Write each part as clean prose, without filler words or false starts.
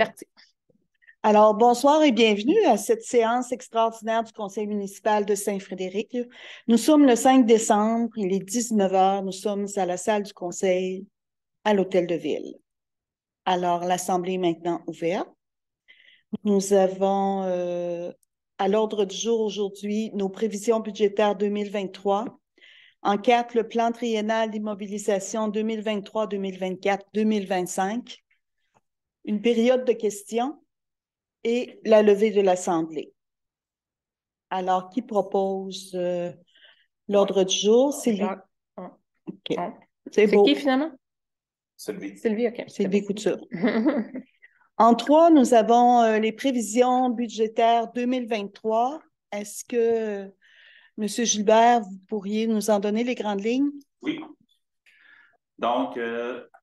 parti. Alors, bonsoir et bienvenue à cette séance extraordinaire du Conseil municipal de Saint-Frédéric. Nous sommes le 5 décembre, il est 19 heures, nous sommes à la salle du Conseil à l'Hôtel de Ville. Alors, l'Assemblée est maintenant ouverte. Nous avons à l'ordre du jour aujourd'hui nos prévisions budgétaires 2023. En 4, le plan triennal d'immobilisation 2023, 2024, 2025. Une période de questions et la levée de l'Assemblée. Alors, qui propose l'ordre du jour? Sylvie. OK. C'est beau. qui finalement? Sylvie. Sylvie, OK. Sylvie Couture. En 3, nous avons les prévisions budgétaires 2023. Est-ce que, M. Gilbert, vous pourriez nous en donner les grandes lignes? Oui. Donc,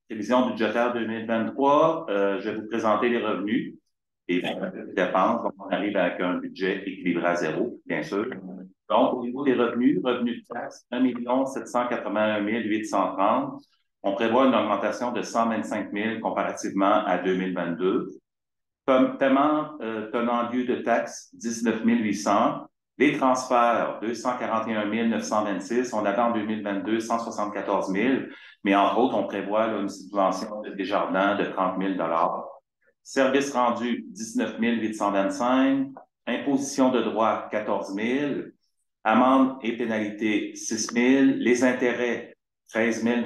prévision budgétaire 2023, je vais vous présenter les revenus et les dépenses. Donc, on arrive avec un budget équilibré à zéro, bien sûr. Donc, au niveau des revenus de taxes, 1 781 830. On prévoit une augmentation de 125 000 comparativement à 2022. Comme paiement tenant lieu de taxes, 19 800. Les transferts, 241 926. On avait en 2022 174 000. Mais entre autres, on prévoit là, une subvention de Desjardins de 30 000 Services rendus, 19 825. Imposition de droit, 14 000. Amendes et pénalités, 6 000. Les intérêts, 13 000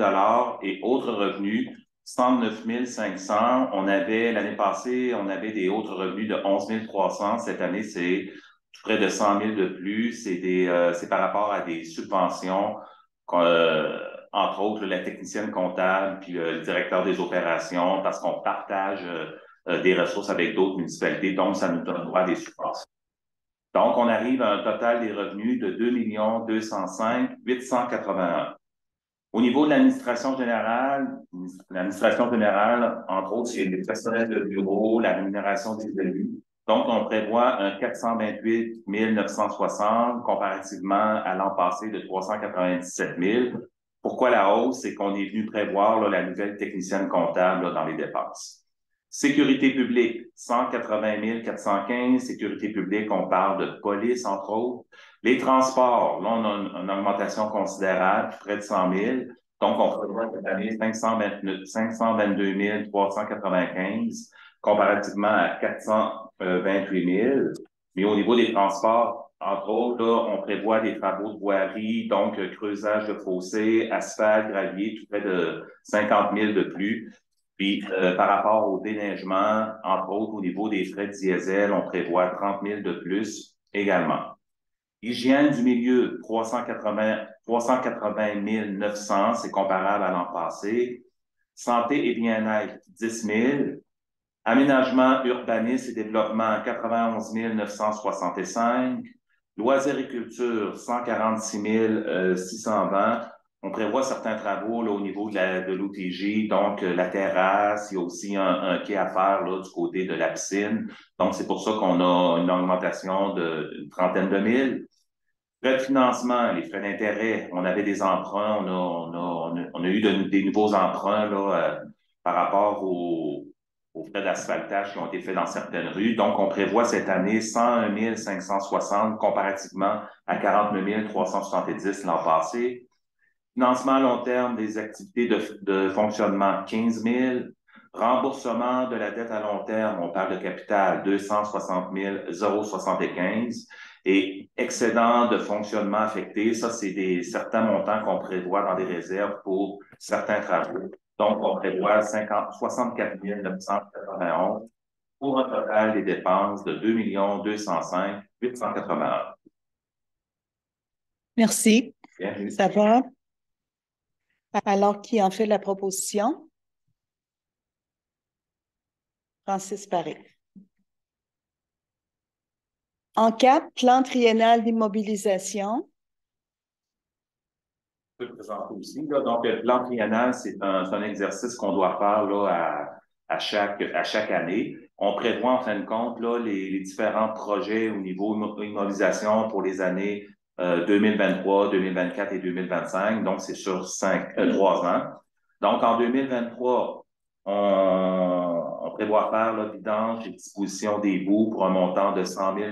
et autres revenus, 109 500. L'année passée, on avait des autres revenus de 11 300. Cette année, c'est près de 100 000 de plus. C'est par rapport à des subventions, entre autres la technicienne comptable puis le directeur des opérations, parce qu'on partage des ressources avec d'autres municipalités. Donc, ça nous donne droit à des subventions. Donc, on arrive à un total des revenus de 2 205 881. Au niveau de l'administration générale, entre autres, c'est les personnels de bureau, la rémunération des élus. Donc, on prévoit un 428 960 comparativement à l'an passé de 397 000. Pourquoi la hausse? C'est qu'on est venu prévoir là, la nouvelle technicienne comptable là, dans les dépenses. Sécurité publique, 180 415. Sécurité publique, on parle de police, entre autres. Les transports, là, on a une augmentation considérable, près de 100 000. Donc, on prévoit cette année 522 395, comparativement à 428 000. Mais au niveau des transports, entre autres, là, on prévoit des travaux de voirie, donc creusage de fossés, asphalte, gravier, tout près de 50 000 de plus. Puis, par rapport au déneigement, entre autres, au niveau des frais de diesel, on prévoit 30 000 de plus également. Hygiène du milieu, 380 900, c'est comparable à l'an passé. Santé et bien-être, 10 000. Aménagement, urbanisme et développement, 91 965. Loisirs et culture, 146 620. On prévoit certains travaux là, au niveau de l'OTJ, donc la terrasse, il y a aussi un quai à faire là, du côté de la piscine. Donc, c'est pour ça qu'on a une augmentation d'une trentaine de mille. Frais de financement, les frais d'intérêt, on avait des emprunts, on a eu des nouveaux emprunts là, par rapport aux frais d'asphaltage qui ont été faits dans certaines rues. Donc, on prévoit cette année 101 560 comparativement à 49 370 l'an passé. Financement à long terme des activités de fonctionnement, 15 000. Remboursement de la dette à long terme, on parle de capital, 260 075. Et excédent de fonctionnement affecté, ça, c'est certains montants qu'on prévoit dans des réserves pour certains travaux. Donc, on prévoit 64 991 pour un total des dépenses de 2 205 881. Merci. Bienvenue. Ça va? Alors, qui en fait la proposition? Francis Paré. En 4, plan triennal d'immobilisation. Je peux le présenter aussi. Là. Donc, le plan triennal, c'est un exercice qu'on doit faire là, à chaque année. On prévoit, en fin de compte, là, les différents projets au niveau immobilisation pour les années 2023, 2024 et 2025. Donc, c'est sur 3 ans. Donc, en 2023, on prévoit faire là, vidange et disposition des boues pour un montant de 100 000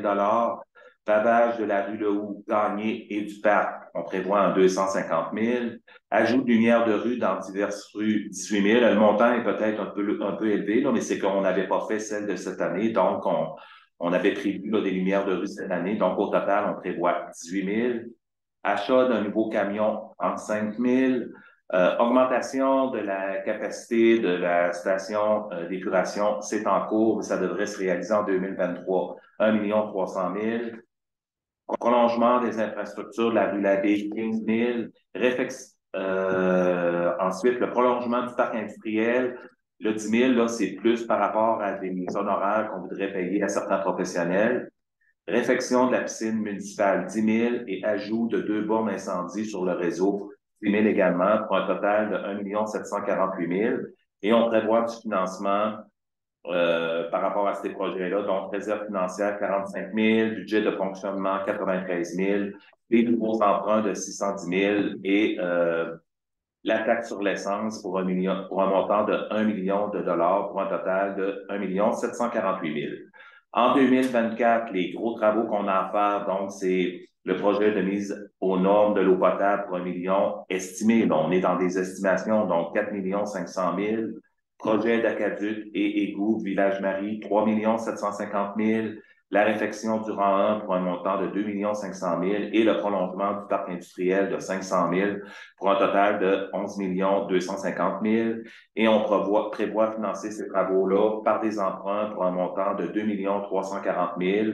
pavage de la rue Lehoux-Gagné et du parc, on prévoit un 250 000 ajout de lumière de rue dans diverses rues, 18 000 Le montant est peut-être un peu élevé, là, mais c'est qu'on n'avait pas fait celle de cette année, donc on avait prévu là, des lumières de rue cette année, donc au total, on prévoit 18 000 achat d'un nouveau camion, 35 000 augmentation de la capacité de la station d'épuration, c'est en cours, mais ça devrait se réaliser en 2023. 1 300 000 prolongement des infrastructures de la rue Labbé, 15 000 ensuite, le prolongement du parc industriel, le 10 000 là, c'est plus par rapport à des honoraires qu'on voudrait payer à certains professionnels. Réfection de la piscine municipale, 10 000 et ajout de 2 bornes incendie sur le réseau, 10 000 également, pour un total de 1 748 000 Et on prévoit du financement par rapport à ces projets-là, donc réserve financière, 45 000 budget de fonctionnement, 93 000 les nouveaux emprunts de 610 000 et la taxe sur l'essence pour un montant de 1 million de dollars pour un total de 1 748 000 En 2024, les gros travaux qu'on a à faire, donc, c'est le projet de mise aux normes de l'eau potable pour 1 million estimé. Donc, on est dans des estimations, donc 4 500 000 projet d'aqueduc et égout Village-Marie, 3 750 000 la réfection du rang 1 pour un montant de 2 500 000 et le prolongement du parc industriel de 500 000 pour un total de 11 250 000 Et on prévoit financer ces travaux-là par des emprunts pour un montant de 2 340 000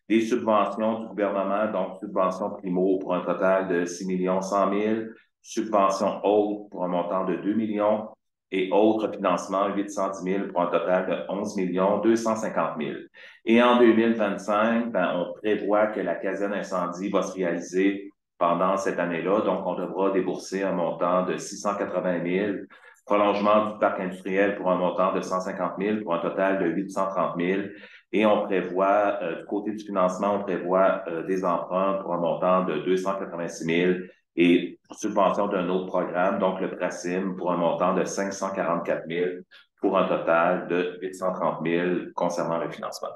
des subventions du gouvernement, donc subventions primo pour un total de 6 100 000 subventions hautes pour un montant de 2 millions et autres financements, 810 000 pour un total de 11 250 000 Et en 2025, on prévoit que la caserne incendie va se réaliser pendant cette année-là. Donc, on devra débourser un montant de 680 000 prolongement du parc industriel pour un montant de 150 000 pour un total de 830 000 Et on prévoit, du côté du financement, on prévoit des emprunts pour un montant de 286 000 et subvention d'un autre programme, donc le PRACIM, pour un montant de 544 000 pour un total de 830 000 concernant le financement.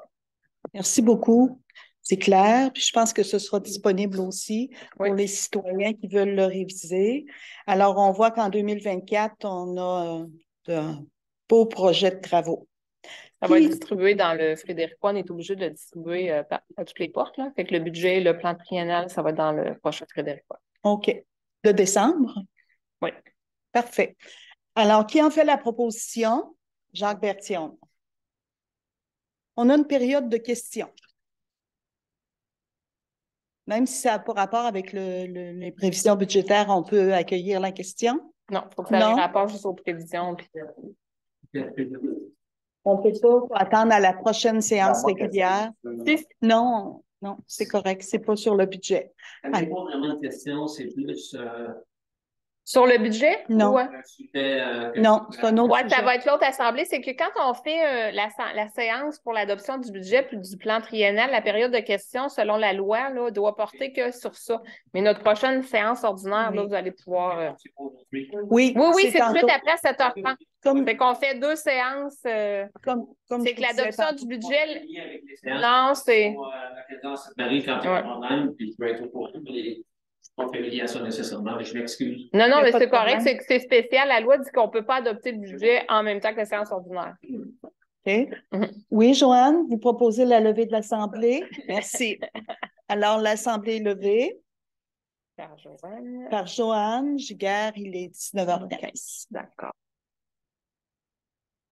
Merci beaucoup. C'est clair. Puis je pense que ce sera disponible aussi pour les citoyens qui veulent le réviser. Alors, on voit qu'en 2024, on a de beaux projets de travaux. Ça va être distribué dans le Frédéricois. On est obligé de le distribuer à toutes les portes. Là. Fait que le budget, le plan triennal, ça va être dans le prochain Frédéricois. OK. De décembre? Oui. Parfait. Alors, qui en fait la proposition? Jacques Bertillon. On a une période de questions. Même si ça n'a pas rapport avec les prévisions budgétaires, on peut accueillir la question? Non, il faut que ça ait rapport juste aux prévisions. On ne peut pas attendre à la prochaine séance régulière. Non, c'est correct. Ce n'est pas sur le budget. Ça n'est pas vraiment une question, c'est plus... Sur le budget? Non. Non, c'est un autre sujet. Ça va être l'autre assemblée. C'est que quand on fait la séance pour l'adoption du budget puis du plan triennal, la période de questions, selon la loi, là, doit porter que sur ça. Mais notre prochaine séance ordinaire, là, vous allez pouvoir... Oui, c'est tout de suite après 7h30. Fait qu'on fait 2 séances. C'est que l'adoption du budget... Non, c'est... La présidence Marie, quand il y a un problème, puis je peux être au courant, mais... pas familier à ça nécessairement, mais je m'excuse. Non, mais c'est correct, c'est que c'est spécial. La loi dit qu'on ne peut pas adopter le budget en même temps que la séance ordinaire. OK. Oui, Joanne, vous proposez la levée de l'Assemblée. Merci. Alors, l'Assemblée est levée. Par Joanne. Par Joanne Giguère, il est 19h15. D'accord.